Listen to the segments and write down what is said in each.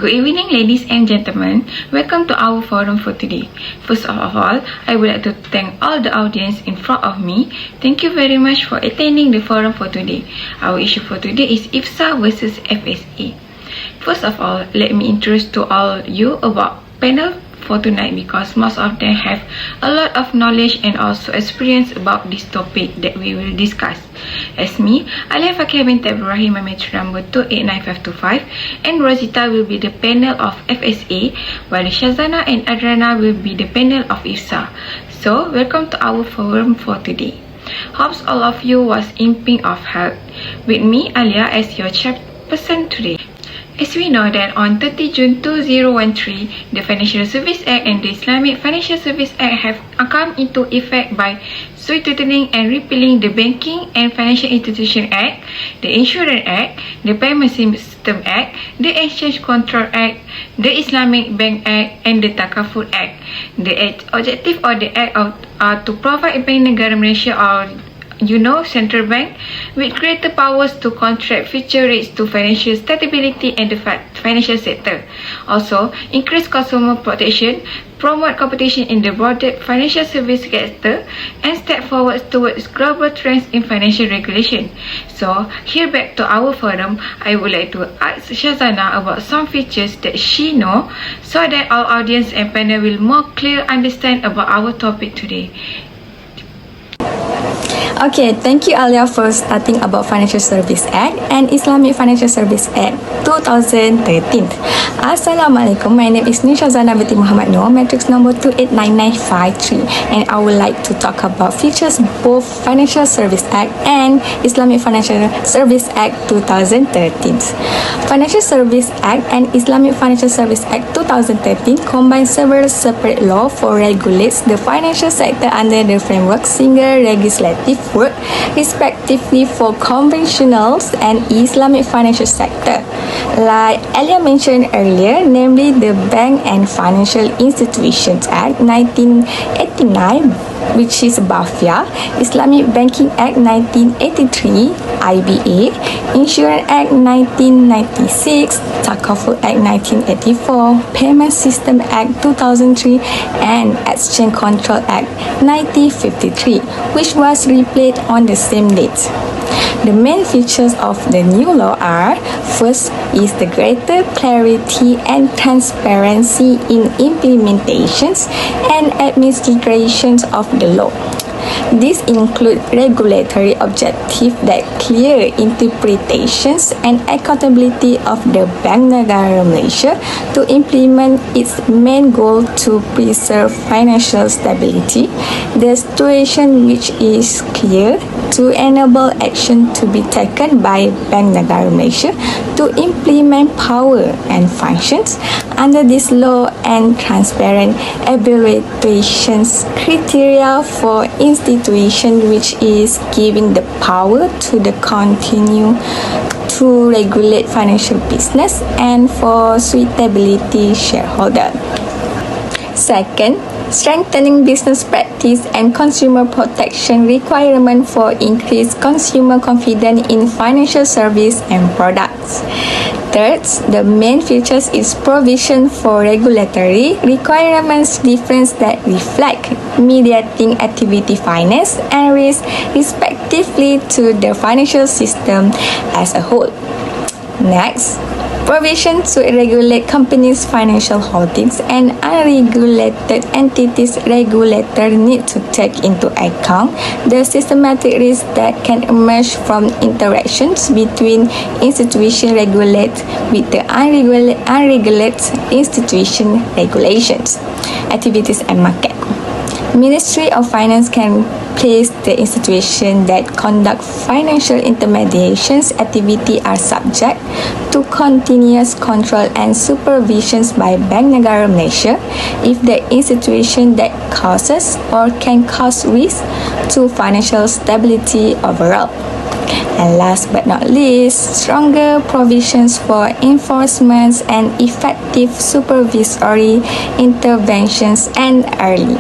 Good evening, ladies and gentlemen. Welcome to our forum for today. First of all, I would like to thank all the audience in front of me. Thank you very much for attending the forum for today. Our issue for today is Ifsa vs Fsa. First of all, let me introduce to all you about panel for tonight because most of them have a lot of knowledge and also experience about this topic that we will discuss. As me, Alia Fakir bint Ibrahim, match number 289525, and Rosita will be the panel of FSA, while Shazana and Adrana will be the panel of Ifsa. So, welcome to our forum for today. Hopes all of you was in pink of health. With me, Alia, as your chairperson today. As we know that on 30 June 2013, the Financial Service Act and the Islamic Financial Service Act have come into effect by sweetening and repealing the Banking and Financial Institution Act, the Insurance Act, the Payment System Act, the Exchange Control Act, the Islamic Bank Act, and the Takaful Act. The objective of the Act are to provide Bank Negara Malaysia or central bank with greater powers to contract future rates to financial stability and the financial sector. Also, increase consumer protection, promote competition in the broader financial service sector, and step forward towards global trends in financial regulation. So, here back to our forum, I would like to ask Shazana about some features that she know so that our audience and panel will more clear understand about our topic today. Okay, thank you Alia for starting about Financial Service Act and Islamic Financial Service Act 2013. Assalamualaikum, my name is Shazana binti Muhammad Noor, matrix number 289953, and I would like to talk about features both Financial Service Act and Islamic Financial Service Act 2013. Financial Service Act and Islamic Financial Service Act 2013 combine several separate laws for regulates the financial sector under the framework single legislative work, respectively for conventional and Islamic financial sector. Like Alia mentioned earlier, namely the Bank and Financial Institutions Act 1989, which is BAFIA, Islamic Banking Act 1983, IBA, Insurance Act 1996, Takaful Act 1984, Payment System Act 2003, and Exchange Control Act 1953, which was replaced on the same date. The main features of the new law are: first is the greater clarity and transparency in implementations and administrations of the law. These include regulatory objectives that clear interpretations and accountability of the Bank Negara Malaysia to implement its main goal to preserve financial stability, the situation which is clear to enable action to be taken by Bank Negara Malaysia to implement power and functions under this law, and transparent evaluations criteria for institution which is giving the power to the continue to regulate financial business and for suitability shareholder. Second, strengthening business practice and consumer protection requirement for increased consumer confidence in financial service and products. Third, the main features is provision for regulatory requirements difference that reflect mediating activity finance and risk respectively to the financial system as a whole. Next, provision to regulate companies' financial holdings and unregulated entities. Regulator need to take into account the systematic risks that can emerge from interactions between institution regulate with the unregulated institution regulations, activities and market. Ministry of Finance can place the institution that conduct financial intermediations activity are subject to continuous control and supervisions by Bank Negara Malaysia if the institution that causes or can cause risk to financial stability overall. And last but not least, stronger provisions for enforcement and effective supervisory interventions and early.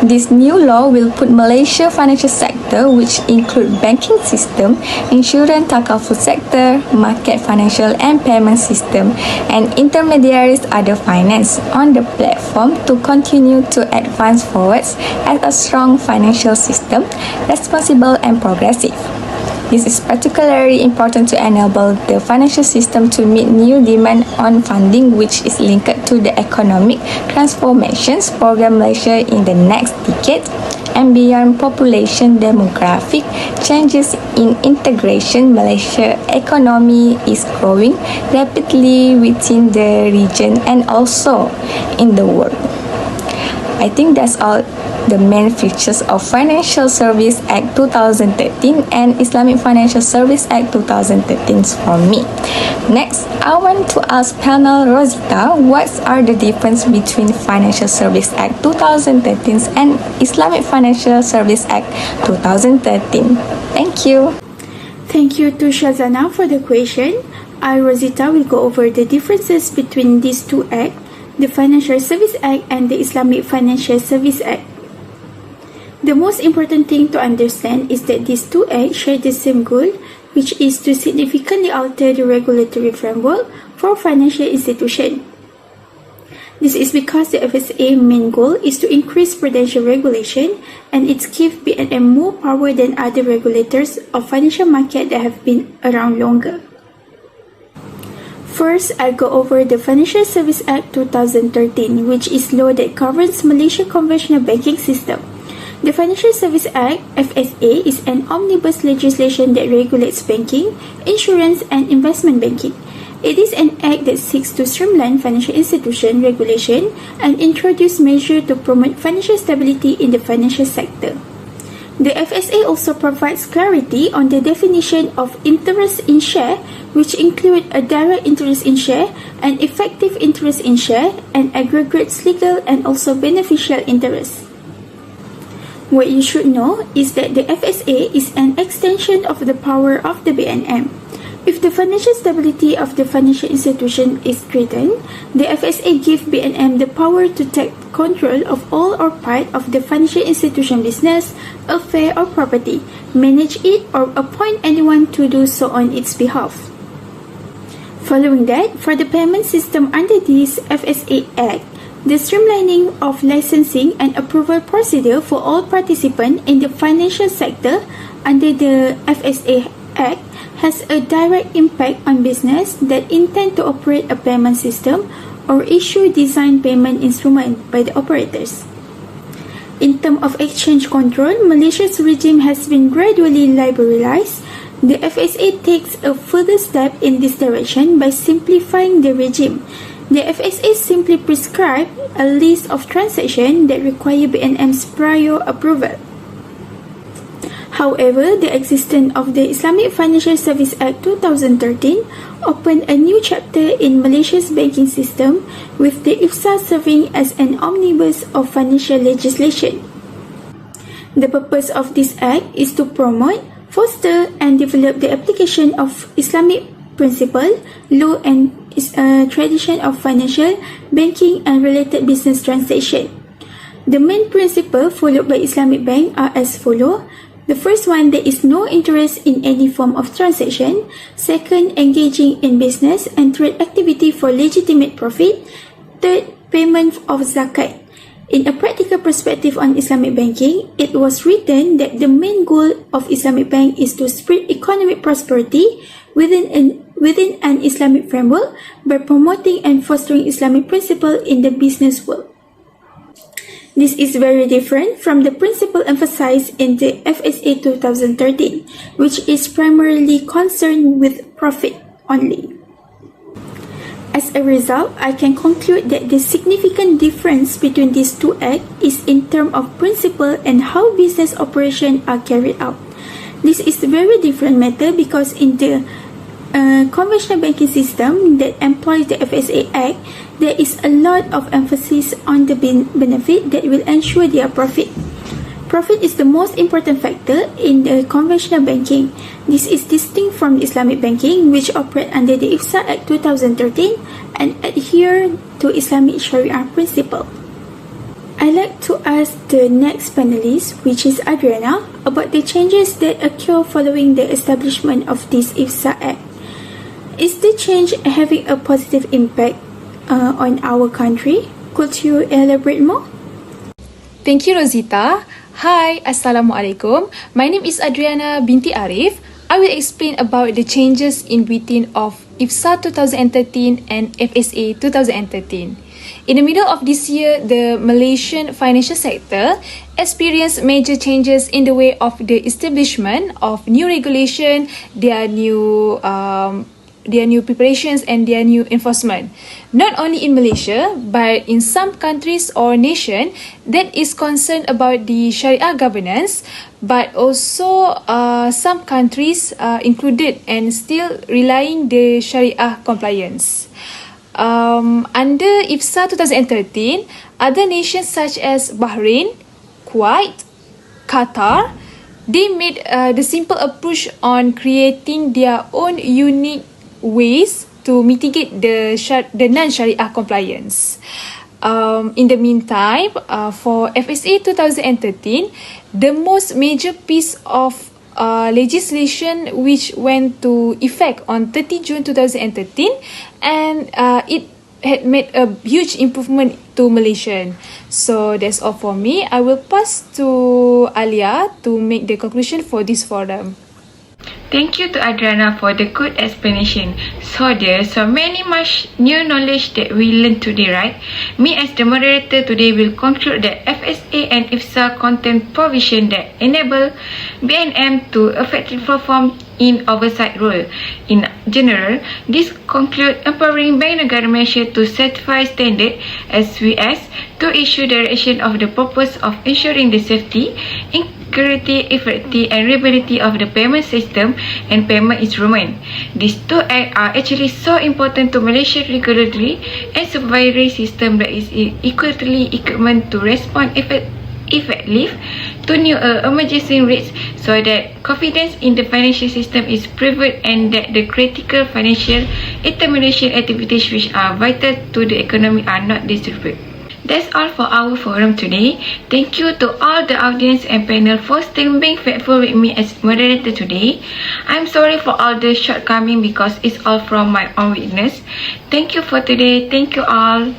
This new law will put Malaysia financial sector, which include banking system, insurance takaful sector, market financial and payment system, and intermediaries other finance on the platform to continue to advance forwards as a strong financial system, responsible and progressive. This is particularly important to enable the financial system to meet new demand on funding, which is linked to the economic transformations program Malaysia in the next decade and beyond. Population demographic changes in integration. Malaysia economy is growing rapidly within the region and also in the world. I think that's all the main features of Financial Service Act 2013 and Islamic Financial Service Act 2013 for me. Next, I want to ask panel Rosita, what are the difference between Financial Service Act 2013 and Islamic Financial Service Act 2013? Thank you. Thank you to Shazana for the question. I, Rosita, will go over the differences between these two acts, the Financial Service Act and the Islamic Financial Service Act. The most important thing to understand is that these two acts share the same goal, which is to significantly alter the regulatory framework for financial institutions. This is because the FSA main goal is to increase prudential regulation and it gives BNM more power than other regulators of financial market that have been around longer. First, I'll go over the Financial Service Act 2013, which is law that governs Malaysian conventional banking system. The Financial Service Act, FSA, is an omnibus legislation that regulates banking, insurance, and investment banking. It is an act that seeks to streamline financial institution regulation and introduce measures to promote financial stability in the financial sector. The FSA also provides clarity on the definition of interest in share, which include a direct interest in share, an effective interest in share, and aggregates legal and also beneficial interest. What you should know is that the FSA is an extension of the power of the BNM. If the financial stability of the financial institution is threatened, the FSA gives BNM the power to take control of all or part of the financial institution business, affair or property, manage it or appoint anyone to do so on its behalf. Following that, for the payment system under this FSA Act, the streamlining of licensing and approval procedure for all participants in the financial sector under the FSA Act has a direct impact on business that intend to operate a payment system or issue design payment instrument by the operators. In terms of exchange control, Malaysia's regime has been gradually liberalized. The FSA takes a further step in this direction by simplifying the regime. The FSA simply prescribes a list of transactions that require BNM's prior approval. However, the existence of the Islamic Financial Service Act 2013 opened a new chapter in Malaysia's banking system, with the Ifsa serving as an omnibus of financial legislation. The purpose of this act is to promote, foster, and develop the application of Islamic principle, law, and tradition of financial, banking, and related business transactions. The main principles followed by Islamic bank are as follows. The first one, there is no interest in any form of transaction. Second, engaging in business and trade activity for legitimate profit. Third, payment of zakat. In a practical perspective on Islamic banking, it was written that the main goal of Islamic bank is to spread economic prosperity within an Islamic framework by promoting and fostering Islamic principles in the business world. This is very different from the principle emphasized in the FSA 2013, which is primarily concerned with profit only. As a result, I can conclude that the significant difference between these two acts is in terms of principle and how business operations are carried out. This is a very different matter because in the conventional banking system that employs the FSA Act, there is a lot of emphasis on the benefit that will ensure their profit. Profit is the most important factor in the conventional banking. This is distinct from Islamic banking, which operate under the Ifsa Act 2013 and adhere to Islamic Sharia principle. I'd like to ask the next panelist, which is Adriana, about the changes that occur following the establishment of this IFSA Act. Is the change having a positive impact on our country? Could you elaborate more? Thank you, Rosita. Hi, Assalamualaikum. My name is Adriana binti Arif. I will explain about the changes in between of IFSA 2013 and FSA 2013. In the middle of this year, the Malaysian financial sector experienced major changes in the way of the establishment of new regulation, their new preparations and their new enforcement. Not only in Malaysia, but in some countries or nation that is concerned about the Sharia governance, but also some countries included and still relying the Sharia compliance. Under IFSA 2013, other nations such as Bahrain, Kuwait, Qatar, they made the simple approach on creating their own unique ways to mitigate the non-Sharia compliance. In the meantime, for FSA 2013, the most major piece of legislation which went to effect on 30 June 2013, and it had made a huge improvement to Malaysian. So that's all for me. I will pass to Alia to make the conclusion for this forum. Thank you to Adriana for the good explanation. So there's so much new knowledge that we learned today, right? Me as the moderator today will conclude that FSA and IFSA contain provision that enable BNM to effectively perform in oversight role. In general, this conclude empowering Bank Negara Malaysia to certify standard SVS to issue direction of the purpose of ensuring the safety, security, effectivity and reliability of the payment system and payment instrument. These two acts are actually so important to Malaysia's regulatory and supervisory system that is equally equipment to respond effectively to new emergency risks, so that confidence in the financial system is preserved and that the critical financial intermediation activities which are vital to the economy are not disturbed. That's all for our forum today. Thank you to all the audience and panel for still being faithful with me as moderator today. I'm sorry for all the shortcomings because it's all from my own weakness. Thank you for today. Thank you all.